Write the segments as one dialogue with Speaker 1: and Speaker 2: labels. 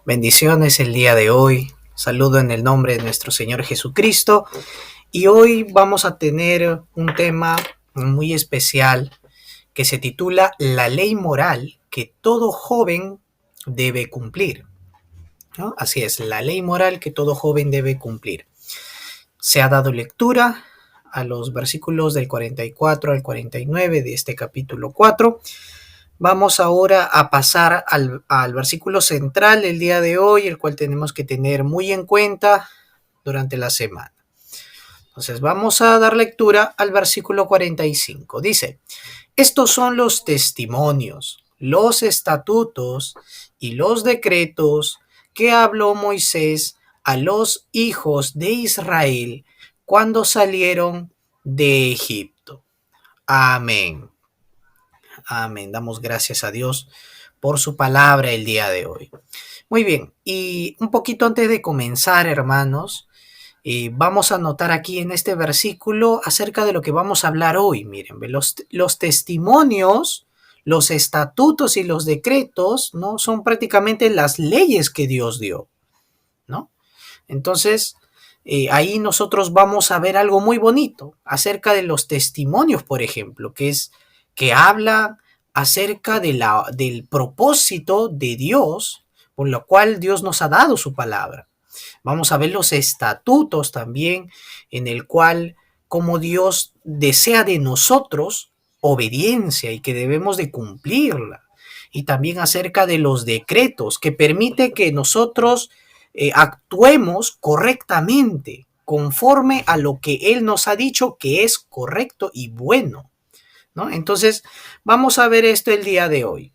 Speaker 1: Bendiciones el día de hoy. Saludo en el nombre de nuestro Señor Jesucristo. Y hoy vamos a tener un tema muy especial que se titula La ley moral que todo joven debe cumplir, ¿no? Así es, la ley moral que todo joven debe cumplir. Se ha dado lectura a los versículos del 44 al 49 de este capítulo 4. Vamos ahora a pasar al versículo central del día de hoy, el cual tenemos que tener muy en cuenta durante la semana. Entonces vamos a dar lectura al versículo 45. Dice, estos son los testimonios, los estatutos y los decretos que habló Moisés a los hijos de Israel cuando salieron de Egipto. Amén. Amén. Damos gracias a Dios por su palabra el día de hoy. Muy bien, y un poquito antes de comenzar, hermanos, vamos a notar aquí en este versículo acerca de lo que vamos a hablar hoy. Miren, los testimonios, los estatutos y los decretos, ¿no? Son prácticamente las leyes que Dios dio, ¿no? Entonces, ahí nosotros vamos a ver algo muy bonito acerca de los testimonios, por ejemplo, que habla acerca del propósito de Dios, por lo cual Dios nos ha dado su palabra. Vamos a ver los estatutos también, en el cual, como Dios desea de nosotros obediencia y que debemos de cumplirla. Y también acerca de los decretos que permite que nosotros actuemos correctamente, conforme a lo que Él nos ha dicho que es correcto y bueno, ¿no? Entonces, vamos a ver esto el día de hoy.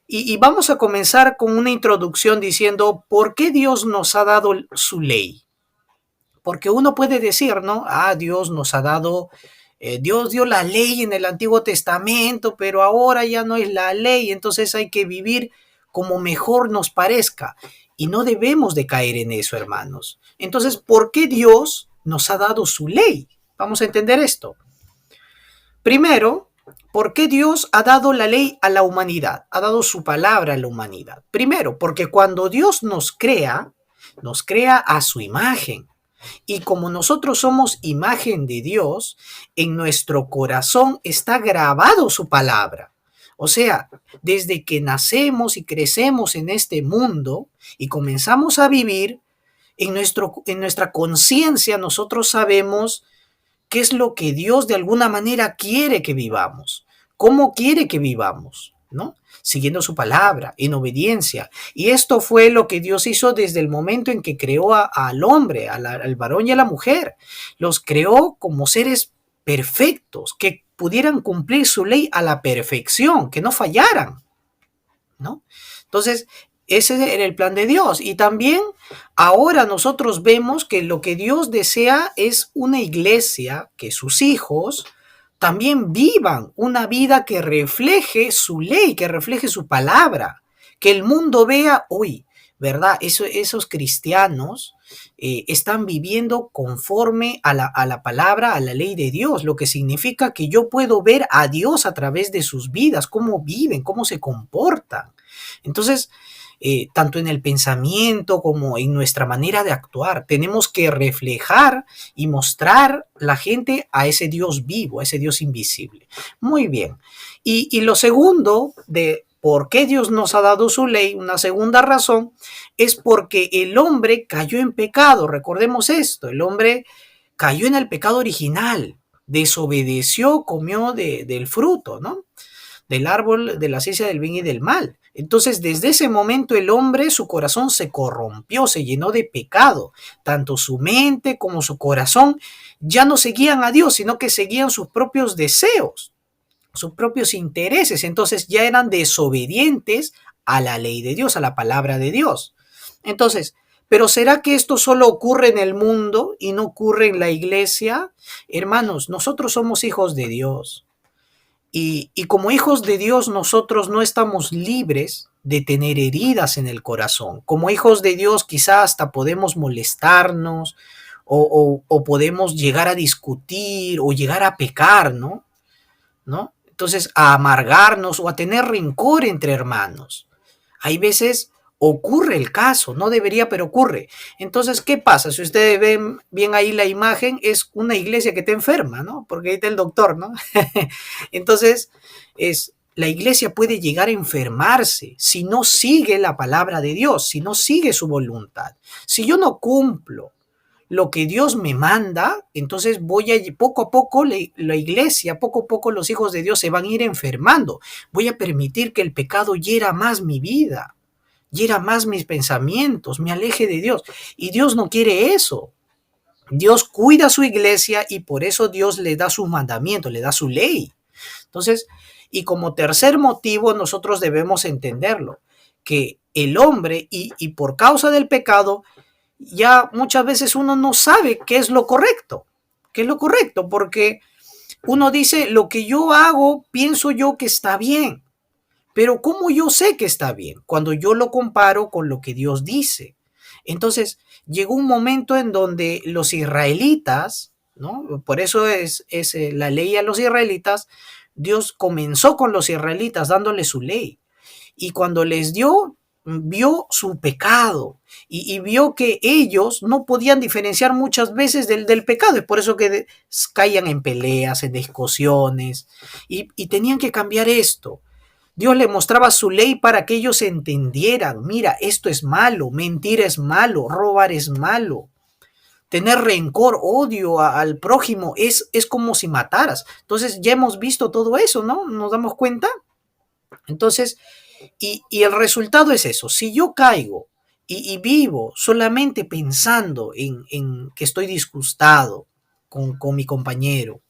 Speaker 1: Y vamos a comenzar con una introducción diciendo por qué Dios nos ha dado su ley. Porque uno puede decir, ¿no? Dios nos ha dado, Dios dio la ley en el Antiguo Testamento, pero ahora ya no es la ley, entonces hay que vivir como mejor nos parezca. Y no debemos de caer en eso, hermanos. Entonces, ¿por qué Dios nos ha dado su ley? Vamos a entender esto. Primero, ¿por qué Dios ha dado la ley a la humanidad? Ha dado su palabra a la humanidad. Primero, porque cuando Dios nos crea a su imagen. Y como nosotros somos imagen de Dios, en nuestro corazón está grabado su palabra. O sea, desde que nacemos y crecemos en este mundo y comenzamos a vivir, en nuestra conciencia nosotros sabemos qué es lo que Dios de alguna manera quiere que vivamos, cómo quiere que vivamos, ¿no? Siguiendo su palabra, en obediencia. Y esto fue lo que Dios hizo desde el momento en que creó al hombre, al varón y a la mujer. Los creó como seres perfectos, que pudieran cumplir su ley a la perfección, que no fallaran, ¿no? Entonces, ese era el plan de Dios. Y también ahora nosotros vemos que lo que Dios desea es una iglesia, que sus hijos también vivan una vida que refleje su ley, que refleje su palabra, que el mundo vea hoy, ¿verdad? Esos cristianos están viviendo conforme a la palabra, a la ley de Dios, lo que significa que yo puedo ver a Dios a través de sus vidas, cómo viven, cómo se comportan. Entonces, tanto en el pensamiento como en nuestra manera de actuar, tenemos que reflejar y mostrar la gente a ese Dios vivo, a ese Dios invisible. Muy bien. Y lo segundo de por qué Dios nos ha dado su ley, una segunda razón, es porque el hombre cayó en pecado. Recordemos esto, el hombre cayó en el pecado original, desobedeció, comió del fruto, ¿no? Del árbol de la ciencia del bien y del mal. Entonces, desde ese momento el hombre, su corazón se corrompió, se llenó de pecado. Tanto su mente como su corazón ya no seguían a Dios, sino que seguían sus propios deseos, sus propios intereses. Entonces ya eran desobedientes a la ley de Dios, a la palabra de Dios. Entonces, ¿pero será que esto solo ocurre en el mundo y no ocurre en la iglesia? Hermanos, nosotros somos hijos de Dios. Y como hijos de Dios nosotros no estamos libres de tener heridas en el corazón. Como hijos de Dios quizás hasta podemos molestarnos o podemos llegar a discutir o llegar a pecar, ¿no? ¿No? Entonces a amargarnos o a tener rencor entre hermanos. Hay veces ocurre el caso, no debería, pero ocurre. Entonces, ¿qué pasa? Si ustedes ven bien ahí la imagen, es una iglesia que está enferma, ¿no? Porque ahí está el doctor, ¿no? Entonces, la iglesia puede llegar a enfermarse si no sigue la palabra de Dios, si no sigue su voluntad. Si yo no cumplo lo que Dios me manda, entonces poco a poco la iglesia, poco a poco los hijos de Dios se van a ir enfermando. Voy a permitir que el pecado hiera más mi vida, hiera más mis pensamientos, me aleje de Dios. Y Dios no quiere eso. Dios cuida a su iglesia y por eso Dios le da sus mandamientos, le da su ley. Entonces, y como tercer motivo, nosotros debemos entenderlo, que el hombre, y por causa del pecado, ya muchas veces uno no sabe qué es lo correcto, porque uno dice, lo que yo hago, pienso yo que está bien, pero ¿cómo yo sé que está bien? Cuando yo lo comparo con lo que Dios dice. Entonces, llegó un momento en donde los israelitas, ¿no? Por eso es la ley a los israelitas, Dios comenzó con los israelitas dándoles su ley. Y cuando les dio, vio su pecado y vio que ellos no podían diferenciar muchas veces del pecado. Es por eso que caían en peleas, en discusiones y tenían que cambiar esto. Dios le mostraba su ley para que ellos entendieran, mira, esto es malo, mentir es malo, robar es malo, tener rencor, odio al prójimo es como si mataras. Entonces ya hemos visto todo eso, ¿no? ¿Nos damos cuenta? Entonces, y el resultado es eso, si yo caigo y vivo solamente pensando en que estoy disgustado con mi compañero,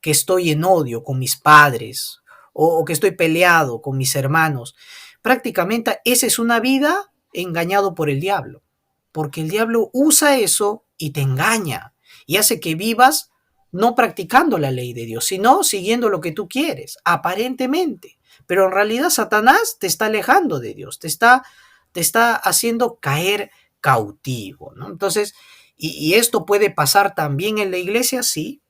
Speaker 1: que estoy en odio con mis padres o que estoy peleado con mis hermanos. Prácticamente esa es una vida engañado por el diablo, porque el diablo usa eso y te engaña y hace que vivas no practicando la ley de Dios, sino siguiendo lo que tú quieres, aparentemente. Pero en realidad Satanás te está alejando de Dios, te está haciendo caer cautivo, ¿no? Entonces, y esto puede pasar también en la iglesia, sí,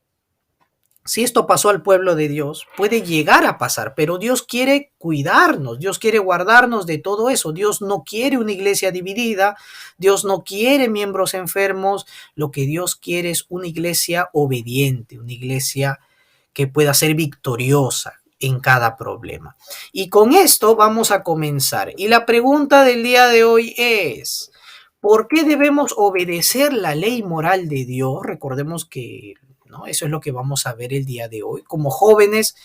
Speaker 1: si esto pasó al pueblo de Dios, puede llegar a pasar, pero Dios quiere cuidarnos, Dios quiere guardarnos de todo eso. Dios no quiere una iglesia dividida, Dios no quiere miembros enfermos, lo que Dios quiere es una iglesia obediente, una iglesia que pueda ser victoriosa en cada problema. Y con esto vamos a comenzar. Y la pregunta del día de hoy es, ¿por qué debemos obedecer la ley moral de Dios? Recordemos que, ¿no? Eso es lo que vamos a ver el día de hoy. Como jóvenes,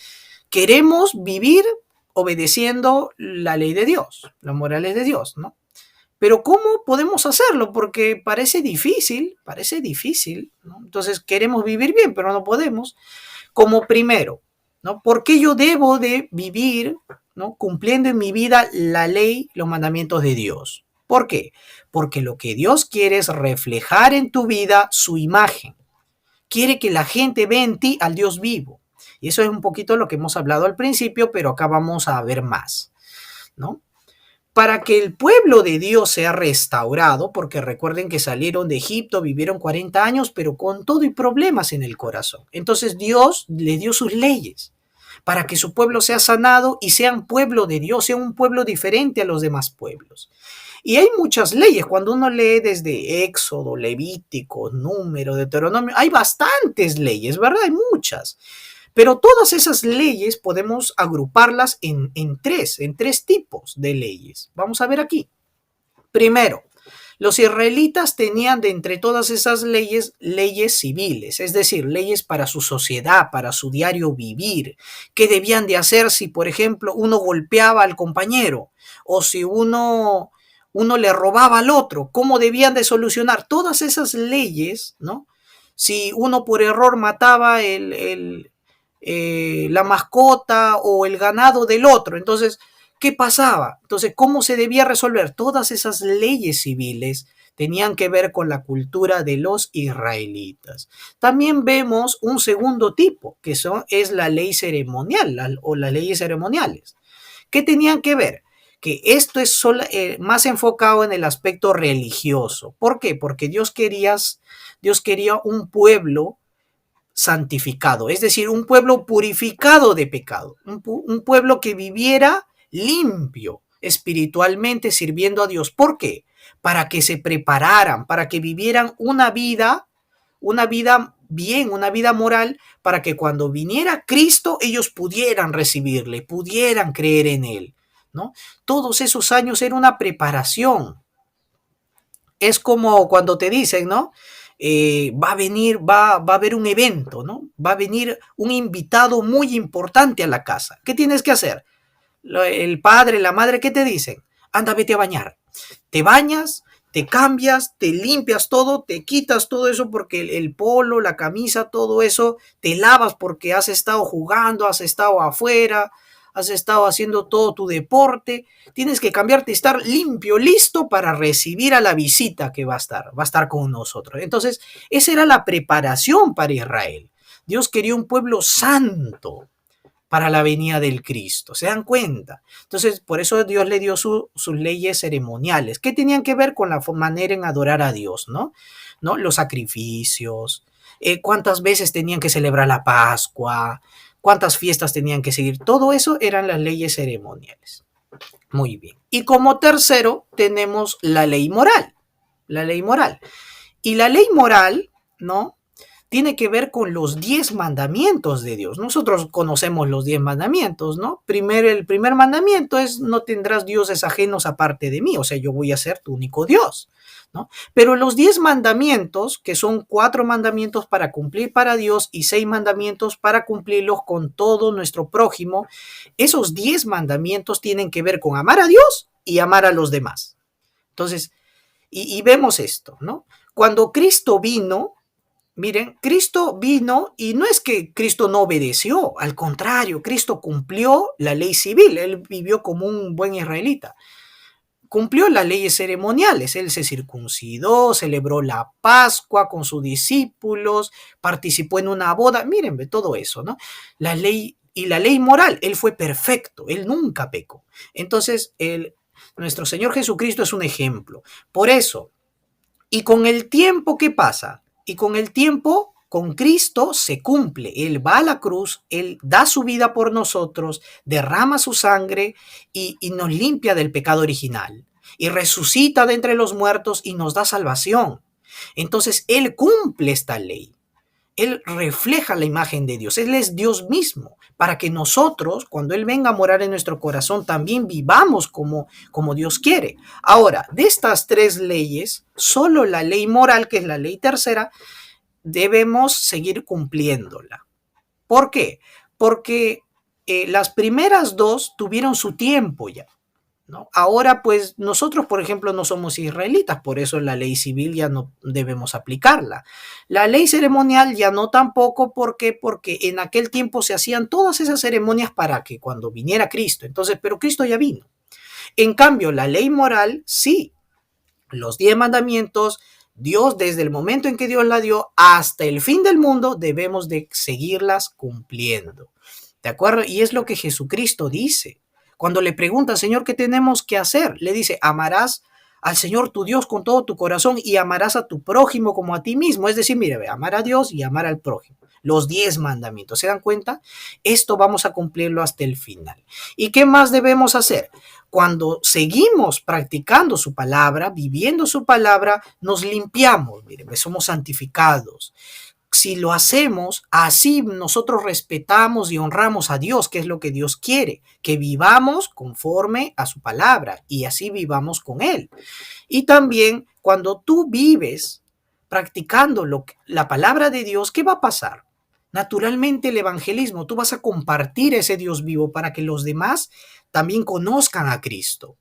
Speaker 1: queremos vivir obedeciendo la ley de Dios, las morales de Dios, ¿no? Pero ¿cómo podemos hacerlo? Porque parece difícil, ¿no? Entonces queremos vivir bien, pero no podemos. Como primero, ¿no? ¿Por qué yo debo de vivir, ¿no? Cumpliendo en mi vida la ley, los mandamientos de Dios? ¿Por qué? Porque lo que Dios quiere es reflejar en tu vida su imagen. Quiere que la gente vea en ti al Dios vivo. Y eso es un poquito lo que hemos hablado al principio, pero acá vamos a ver más, ¿no? Para que el pueblo de Dios sea restaurado, porque recuerden que salieron de Egipto, vivieron 40 años, pero con todo y problemas en el corazón. Entonces Dios le dio sus leyes para que su pueblo sea sanado y sea un pueblo de Dios, sea un pueblo diferente a los demás pueblos. Y hay muchas leyes, cuando uno lee desde Éxodo, Levítico, Número, Deuteronomio, hay bastantes leyes, ¿verdad? Hay muchas. Pero todas esas leyes podemos agruparlas en tres tipos de leyes. Vamos a ver aquí. Primero, los israelitas tenían de entre todas esas leyes, leyes civiles, es decir, leyes para su sociedad, para su diario vivir. ¿Qué debían de hacer si, por ejemplo, uno golpeaba al compañero o si uno le robaba al otro? ¿Cómo debían de solucionar todas esas leyes, ¿no? Si uno por error mataba la mascota o el ganado del otro, entonces, ¿qué pasaba? Entonces, ¿cómo se debía resolver? Todas esas leyes civiles tenían que ver con la cultura de los israelitas. También vemos un segundo tipo, que es la ley ceremonial o las leyes ceremoniales. ¿Qué tenían que ver? Que esto es más enfocado en el aspecto religioso. ¿Por qué? Porque Dios quería un pueblo santificado, es decir, un pueblo purificado de pecado, un pueblo que viviera limpio, espiritualmente sirviendo a Dios. ¿Por qué? Para que se prepararan, para que vivieran una vida bien, una vida moral, para que cuando viniera Cristo ellos pudieran recibirle, pudieran creer en Él, ¿no? Todos esos años era una preparación. Es como cuando te dicen, ¿no? Va a haber un evento, ¿no? Va a venir un invitado muy importante a la casa. ¿Qué tienes que hacer? El padre, la madre, ¿qué te dicen? Anda, vete a bañar. Te bañas, te cambias, te limpias todo, te quitas todo eso porque el polo, la camisa, todo eso, te lavas porque has estado jugando, has estado afuera, has estado haciendo todo tu deporte. Tienes que cambiarte, estar limpio, listo para recibir a la visita que va a estar con nosotros. Entonces, esa era la preparación para Israel. Dios quería un pueblo santo para la venida del Cristo. ¿Se dan cuenta? Entonces, por eso Dios le dio sus leyes ceremoniales, que tenían que ver con la manera en adorar a Dios, ¿no? ¿No? Los sacrificios, cuántas veces tenían que celebrar la Pascua, cuántas fiestas tenían que seguir. Todo eso eran las leyes ceremoniales. Muy bien. Y como tercero tenemos la ley moral. La ley moral. Y la ley moral, ¿no? Tiene que ver con los 10 mandamientos de Dios. Nosotros conocemos los 10 mandamientos, ¿no? Primero, el primer mandamiento es: no tendrás dioses ajenos aparte de mí, o sea, yo voy a ser tu único Dios, ¿no? Pero los 10 mandamientos, que son 4 mandamientos para cumplir para Dios y 6 mandamientos para cumplirlos con todo nuestro prójimo, esos 10 mandamientos tienen que ver con amar a Dios y amar a los demás. Entonces, y vemos esto, ¿no? Cuando Cristo vino, miren, Cristo vino y no es que Cristo no obedeció, al contrario, Cristo cumplió la ley civil, él vivió como un buen israelita, cumplió las leyes ceremoniales, él se circuncidó, celebró la Pascua con sus discípulos, participó en una boda, miren, todo eso, ¿no? La ley y la ley moral, él fue perfecto, él nunca pecó. Entonces, nuestro Señor Jesucristo es un ejemplo. Por eso, y con el tiempo, ¿qué pasa? Y con el tiempo, con Cristo se cumple. Él va a la cruz, Él da su vida por nosotros, derrama su sangre y nos limpia del pecado original. Y resucita de entre los muertos y nos da salvación. Entonces, Él cumple esta ley. Él refleja la imagen de Dios. Él es Dios mismo, para que nosotros, cuando Él venga a morar en nuestro corazón, también vivamos como Dios quiere. Ahora, de estas 3 leyes, solo la ley moral, que es la ley tercera, debemos seguir cumpliéndola. ¿Por qué? Porque las primeras 2 tuvieron su tiempo ya, ¿no? Ahora, pues nosotros, por ejemplo, no somos israelitas, por eso la ley civil ya no debemos aplicarla. La ley ceremonial ya no tampoco, ¿por qué? Porque en aquel tiempo se hacían todas esas ceremonias para que cuando viniera Cristo. Entonces, pero Cristo ya vino. En cambio, la ley moral, sí, los 10 mandamientos, Dios, desde el momento en que Dios la dio hasta el fin del mundo, debemos de seguirlas cumpliendo. ¿De acuerdo? Y es lo que Jesucristo dice. Cuando le pregunta, Señor, ¿qué tenemos que hacer? Le dice: amarás al Señor tu Dios con todo tu corazón y amarás a tu prójimo como a ti mismo. Es decir, mire, amar a Dios y amar al prójimo. Los 10 mandamientos. ¿Se dan cuenta? Esto vamos a cumplirlo hasta el final. ¿Y qué más debemos hacer? Cuando seguimos practicando su palabra, viviendo su palabra, nos limpiamos, mire, somos santificados. Si lo hacemos así, nosotros respetamos y honramos a Dios, que es lo que Dios quiere, que vivamos conforme a su palabra y así vivamos con Él. Y también cuando tú vives practicando la palabra de Dios, ¿qué va a pasar? Naturalmente el evangelismo, tú vas a compartir ese Dios vivo para que los demás también conozcan a Cristo,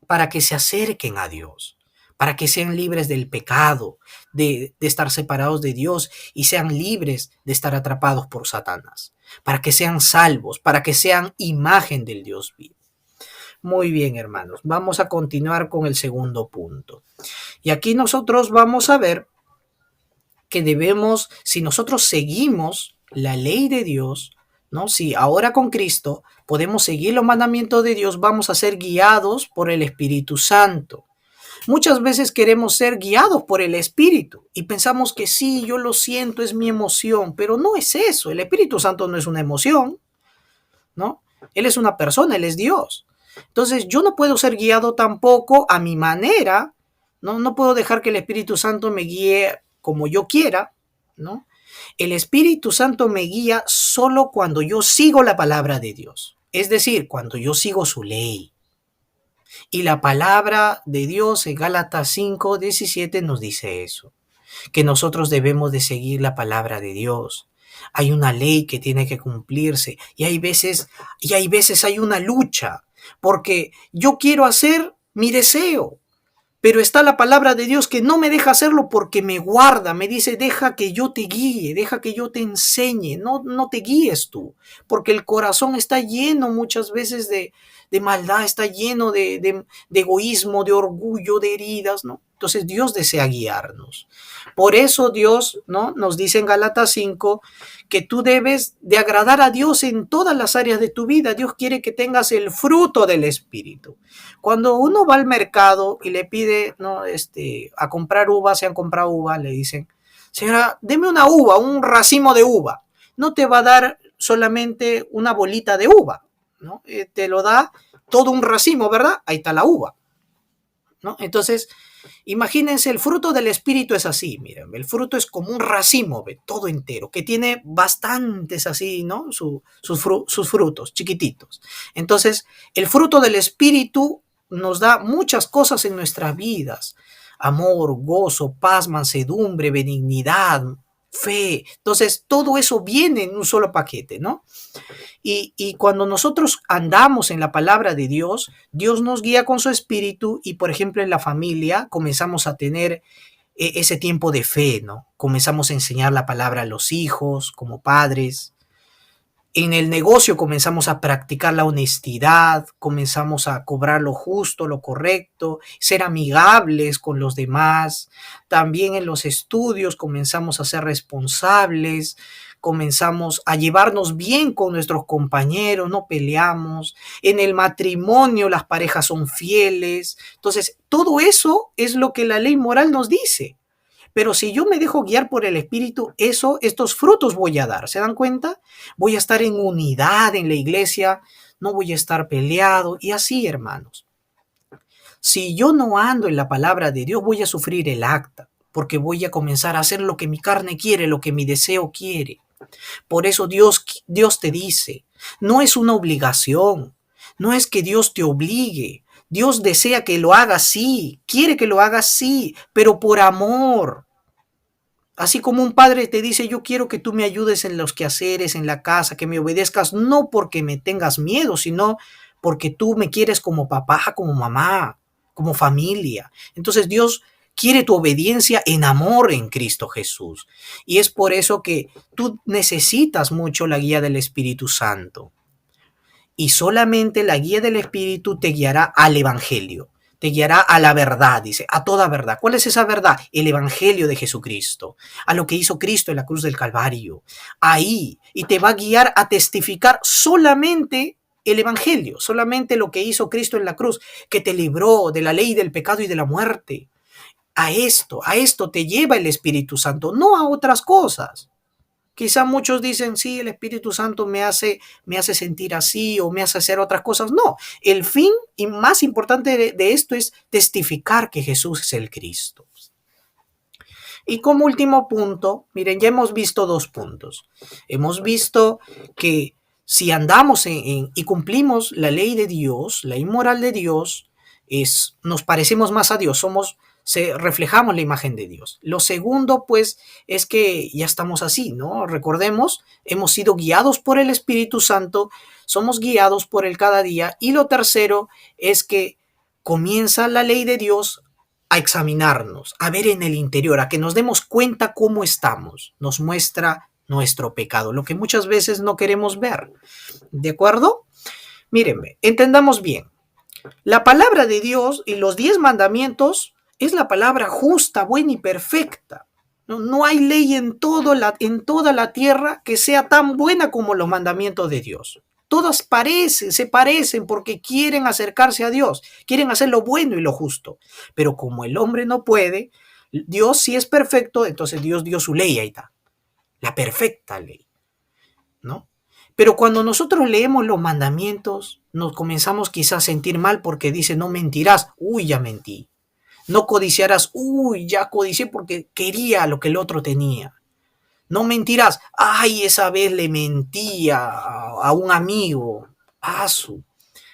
Speaker 1: para que se acerquen a Dios, para que sean libres del pecado, de estar separados de Dios y sean libres de estar atrapados por Satanás, para que sean salvos, para que sean imagen del Dios vivo. Muy bien, hermanos, vamos a continuar con el segundo punto. Y aquí nosotros vamos a ver que debemos, si nosotros seguimos la ley de Dios, ¿no? Si ahora con Cristo podemos seguir los mandamientos de Dios, vamos a ser guiados por el Espíritu Santo. Muchas veces queremos ser guiados por el Espíritu y pensamos que sí, yo lo siento, es mi emoción, pero no es eso. El Espíritu Santo no es una emoción, ¿no? Él es una persona, Él es Dios. Entonces yo no puedo ser guiado tampoco a mi manera, ¿no? No puedo dejar que el Espíritu Santo me guíe como yo quiera, ¿no? El Espíritu Santo me guía solo cuando yo sigo la palabra de Dios, es decir, cuando yo sigo su ley. Y la palabra de Dios en Gálatas 5:17 nos dice eso, que nosotros debemos de seguir la palabra de Dios. Hay una ley que tiene que cumplirse y hay veces hay una lucha, porque yo quiero hacer mi deseo, pero está la palabra de Dios que no me deja hacerlo porque me guarda, me dice, deja que yo te guíe, deja que yo te enseñe, no te guíes tú, porque el corazón está lleno muchas veces de maldad, está lleno de egoísmo, de orgullo, de heridas, ¿no? Entonces Dios desea guiarnos. Por eso Dios, ¿no? Nos dice en Gálatas 5 que tú debes de agradar a Dios en todas las áreas de tu vida. Dios quiere que tengas el fruto del Espíritu. Cuando uno va al mercado y le pide, ¿no? A comprar uvas, se han comprado uvas, le dicen, señora, deme una uva, un racimo de uva. No te va a dar solamente una bolita de uva, ¿no? Te lo da todo un racimo, ¿verdad? Ahí está la uva, ¿no? Entonces, imagínense, el fruto del Espíritu es así, miren, el fruto es como un racimo, ¿ve? Todo entero, que tiene bastantes así, ¿no? Sus frutos, chiquititos. Entonces, el fruto del Espíritu nos da muchas cosas en nuestras vidas: amor, gozo, paz, mansedumbre, benignidad, fe. Entonces, todo eso viene en un solo paquete, ¿no? Y cuando nosotros andamos en la palabra de Dios, Dios nos guía con su espíritu y, por ejemplo, en la familia comenzamos a tener ese tiempo de fe, ¿no? Comenzamos a enseñar la palabra a los hijos como padres. En el negocio comenzamos a practicar la honestidad, comenzamos a cobrar lo justo, lo correcto, ser amigables con los demás. También en los estudios comenzamos a ser responsables, comenzamos a llevarnos bien con nuestros compañeros, no peleamos. En el matrimonio las parejas son fieles. Entonces, todo eso es lo que la ley moral nos dice. Pero si yo me dejo guiar por el Espíritu, estos frutos voy a dar. ¿Se dan cuenta? Voy a estar en unidad en la iglesia, no voy a estar peleado y así, hermanos. Si yo no ando en la palabra de Dios, voy a sufrir el acta, porque voy a comenzar a hacer lo que mi carne quiere, lo que mi deseo quiere. Por eso Dios te dice, no es una obligación, no es que Dios te obligue. Dios desea que lo hagas, sí, quiere que lo hagas, sí, pero por amor. Así como un padre te dice, yo quiero que tú me ayudes en los quehaceres, en la casa, que me obedezcas, no porque me tengas miedo, sino porque tú me quieres como papá, como mamá, como familia. Entonces Dios quiere tu obediencia en amor en Cristo Jesús. Y es por eso que tú necesitas mucho la guía del Espíritu Santo. Y solamente la guía del Espíritu te guiará al Evangelio, te guiará a la verdad, dice, a toda verdad. ¿Cuál es esa verdad? El Evangelio de Jesucristo, a lo que hizo Cristo en la cruz del Calvario. Ahí, y te va a guiar a testificar solamente el Evangelio, solamente lo que hizo Cristo en la cruz, que te libró de la ley del pecado y de la muerte. A esto te lleva el Espíritu Santo, no a otras cosas. Quizá muchos dicen, sí, el Espíritu Santo me hace sentir así o me hace hacer otras cosas. No, el fin y más importante de esto es testificar que Jesús es el Cristo. Y como último punto, miren, ya hemos visto dos puntos. Hemos visto que si andamos y cumplimos la ley de Dios, la moral de Dios, nos parecemos más a Dios, reflejamos la imagen de Dios. Lo segundo, pues, es que ya estamos así, ¿no? Recordemos, hemos sido guiados por el Espíritu Santo, somos guiados por él cada día. Y lo tercero es que comienza la ley de Dios a examinarnos, a ver en el interior, a que nos demos cuenta cómo estamos. Nos muestra nuestro pecado, lo que muchas veces no queremos ver. ¿De acuerdo? Mírenme, entendamos bien. La palabra de Dios y los 10 mandamientos es la palabra justa, buena y perfecta. No hay ley en toda la tierra que sea tan buena como los mandamientos de Dios. Todas se parecen porque quieren acercarse a Dios, quieren hacer lo bueno y lo justo. Pero como el hombre no puede, Dios sí es perfecto, entonces Dios dio su ley, ahí está, la perfecta ley, ¿no? Pero cuando nosotros leemos los mandamientos, nos comenzamos quizás a sentir mal porque dice, no mentirás, uy, ya mentí. No codiciarás, uy, ya codicié porque quería lo que el otro tenía. No mentirás, ay, esa vez le mentía a un amigo. Asu.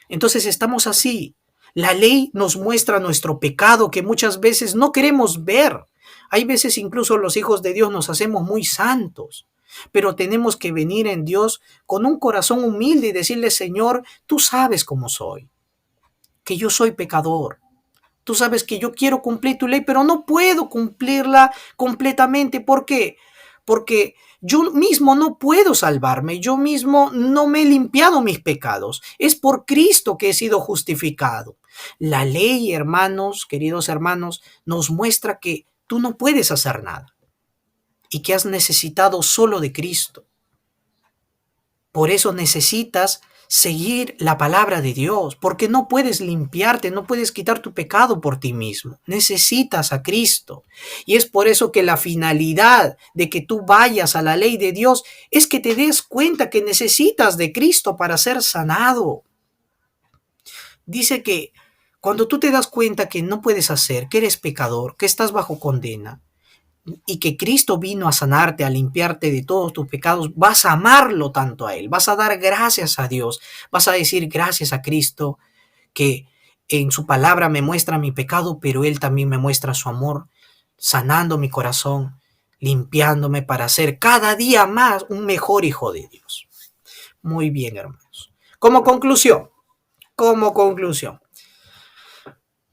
Speaker 1: Entonces estamos así. La ley nos muestra nuestro pecado que muchas veces no queremos ver. Hay veces incluso los hijos de Dios nos hacemos muy santos, pero tenemos que venir en Dios con un corazón humilde y decirle, Señor, tú sabes cómo soy, que yo soy pecador. Tú sabes que yo quiero cumplir tu ley, pero no puedo cumplirla completamente. ¿Por qué? Porque yo mismo no puedo salvarme, yo mismo no me he limpiado mis pecados. Es por Cristo que he sido justificado. La ley, hermanos, queridos hermanos, nos muestra que tú no puedes hacer nada y que has necesitado solo de Cristo. Por eso necesitas seguir la palabra de Dios, porque no puedes limpiarte, no puedes quitar tu pecado por ti mismo. Necesitas a Cristo. Y es por eso que la finalidad de que tú vayas a la ley de Dios es que te des cuenta que necesitas de Cristo para ser sanado. Dice que cuando tú te das cuenta que no puedes hacer, que eres pecador, que estás bajo condena, y que Cristo vino a sanarte, a limpiarte de todos tus pecados, vas a amarlo tanto a Él, vas a dar gracias a Dios, vas a decir gracias a Cristo que en su palabra me muestra mi pecado, pero Él también me muestra su amor, sanando mi corazón, limpiándome para ser cada día más un mejor hijo de Dios. Muy bien, hermanos. Como conclusión,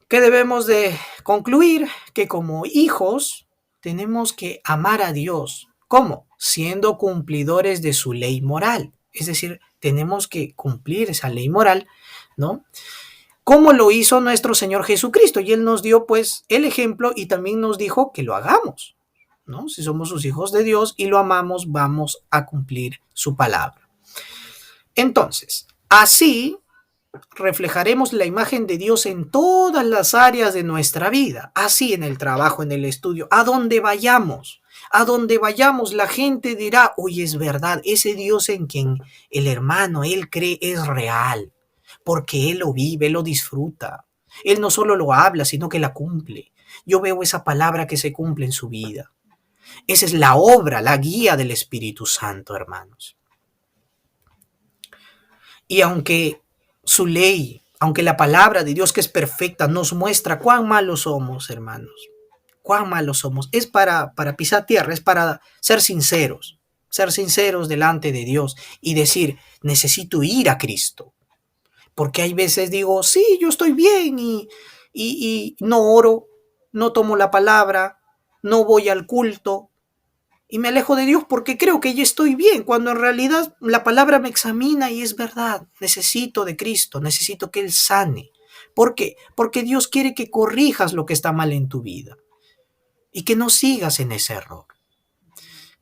Speaker 1: ¿qué debemos de concluir? Que como hijos tenemos que amar a Dios. ¿Cómo? Siendo cumplidores de su ley moral. Es decir, tenemos que cumplir esa ley moral, ¿no? Como lo hizo nuestro Señor Jesucristo. Y Él nos dio pues el ejemplo y también nos dijo que lo hagamos, ¿no? Si somos sus hijos de Dios y lo amamos, vamos a cumplir su palabra. Entonces, así reflejaremos la imagen de Dios en todas las áreas de nuestra vida, así en el trabajo, en el estudio, a donde vayamos. A donde vayamos la gente dirá, oye, es verdad, ese Dios en quien el hermano, él cree, es real, porque él lo vive, él lo disfruta. Él no solo lo habla, sino que la cumple. Yo veo esa palabra que se cumple en su vida. Esa es la obra, la guía del Espíritu Santo, hermanos. Y aunque su ley, aunque la palabra de Dios que es perfecta nos muestra cuán malos somos, hermanos, cuán malos somos, es para pisar tierra, es para ser sinceros delante de Dios y decir, necesito ir a Cristo. Porque hay veces digo, sí, yo estoy bien y no oro, no tomo la palabra, no voy al culto, y me alejo de Dios porque creo que ya estoy bien, cuando en realidad la palabra me examina y es verdad. Necesito de Cristo, necesito que Él sane. ¿Por qué? Porque Dios quiere que corrijas lo que está mal en tu vida y que no sigas en ese error.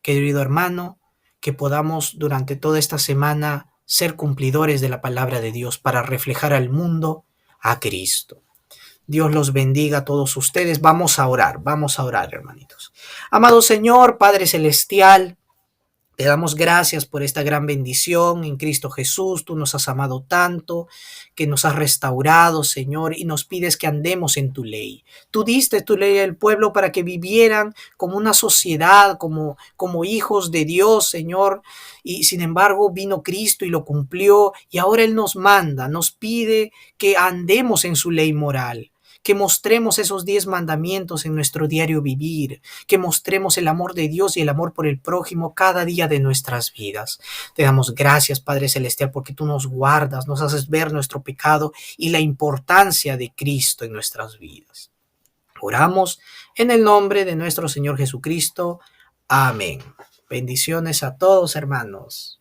Speaker 1: Querido hermano, que podamos durante toda esta semana ser cumplidores de la palabra de Dios para reflejar al mundo a Cristo. Dios los bendiga a todos ustedes. Vamos a orar, hermanitos. Amado Señor, Padre Celestial, te damos gracias por esta gran bendición en Cristo Jesús. Tú nos has amado tanto, que nos has restaurado, Señor, y nos pides que andemos en tu ley. Tú diste tu ley al pueblo para que vivieran como una sociedad, como hijos de Dios, Señor. Y sin embargo vino Cristo y lo cumplió, y ahora Él nos manda, nos pide que andemos en su ley moral, que mostremos esos 10 mandamientos en nuestro diario vivir, que mostremos el amor de Dios y el amor por el prójimo cada día de nuestras vidas. Te damos gracias, Padre Celestial, porque tú nos guardas, nos haces ver nuestro pecado y la importancia de Cristo en nuestras vidas. Oramos en el nombre de nuestro Señor Jesucristo. Amén. Bendiciones a todos, hermanos.